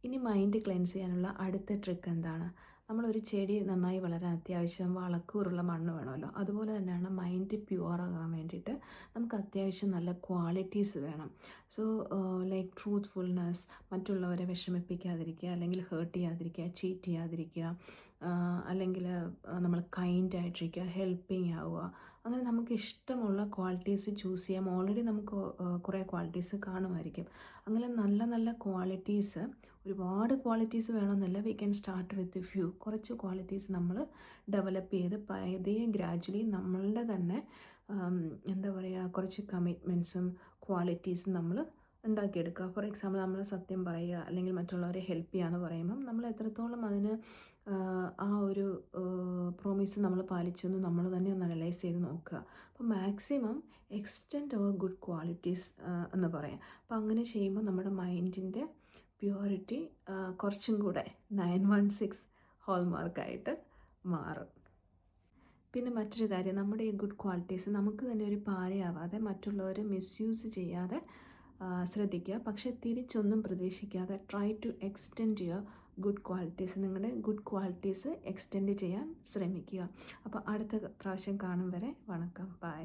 ഇനി mind cleanse ചെയ്യാനുള്ള അടുത്ത ട്രിക്ക് എന്താണ്? നമ്മളൊരു ചെടി നന്നായി വളരാൻ അത്യാവശ്യം വളക്കൂറുള്ള മണ്ണ് വേണമല്ലോ. അതുപോലെ തന്നെയാണ് മൈൻഡ് പ്യുവറാകാൻ വേണ്ടിയിട്ട് നമുക്ക് അത്യാവശ്യം നല്ല ക്വാളിറ്റീസ് വേണം. സോ ലൈക്ക് ട്രൂത്ത്ഫുൾനെസ്, മറ്റുള്ളവരെ വിഷമിപ്പിക്കാതിരിക്കുക, അല്ലെങ്കിൽ ഹേർട്ട് ചെയ്യാതിരിക്കുക, ചീറ്റ് ചെയ്യാതിരിക്കുക, അല്ലെങ്കിൽ നമ്മൾ കൈൻഡ് ആയിട്ടിരിക്കുക, ഹെൽപ്പിംഗ് ആവുക. അങ്ങനെ നമുക്ക് ഇഷ്ടമുള്ള ക്വാളിറ്റീസ് ചൂസ് ചെയ്യാം. ഓൾറെഡി നമുക്ക് കുറേ ക്വാളിറ്റീസ് കാണുമായിരിക്കും. അങ്ങനെ നല്ല നല്ല ക്വാളിറ്റീസ്, ഒരുപാട് ക്വാളിറ്റീസ് വേണമെന്നില്ല, we can start with few. കുറച്ച് ക്വാളിറ്റീസ് നമ്മൾ ഡെവലപ്പ് ചെയ്ത് പതിയെ ഗ്രാജ്വലി നമ്മളുടെ തന്നെ എന്താ പറയുക, കുറച്ച് കമ്മിറ്റ്മെൻറ്റ്സും ക്വാളിറ്റീസും നമ്മൾ ഉണ്ടാക്കിയെടുക്കുക. ഫോർ എക്സാമ്പിൾ, നമ്മൾ സത്യം പറയുക അല്ലെങ്കിൽ മറ്റുള്ളവരെ ഹെൽപ്പ് ചെയ്യുക എന്ന് പറയുമ്പം നമ്മൾ എത്രത്തോളം അതിന് ആ ഒരു പ്രോമിസ് നമ്മൾ പാലിച്ചെന്ന് നമ്മൾ തന്നെ ഒന്ന് അനലൈസ് ചെയ്ത് നോക്കുക. അപ്പോൾ മാക്സിമം എക്സ്റ്റെൻഡ് അവർ ഗുഡ് ക്വാളിറ്റീസ് എന്ന് പറയാം. അപ്പോൾ അങ്ങനെ ചെയ്യുമ്പോൾ നമ്മുടെ മൈൻഡിൻ്റെ പ്യുവറിറ്റി കുറച്ചും കൂടെ 916 ഹോൾമാർക്കായിട്ട് മാറും. പിന്നെ മറ്റൊരു കാര്യം, നമ്മുടെ ഈ ഗുഡ് ക്വാളിറ്റീസ് നമുക്ക് തന്നെ ഒരു പാരയാവാതെ മറ്റുള്ളവർ മിസ്യൂസ് ചെയ്യാതെ ശ്രദ്ധിക്കുക. പക്ഷേ തിരിച്ചൊന്നും പ്രതീക്ഷിക്കാതെ try to extend your good qualities. നിങ്ങളുടെ ഗുഡ് ക്വാളിറ്റീസ് എക്സ്റ്റെൻഡ് ചെയ്യാൻ ശ്രമിക്കുക. അപ്പോൾ അടുത്ത പ്രാവശ്യം കാണും വരെ വണക്കം. ബൈ.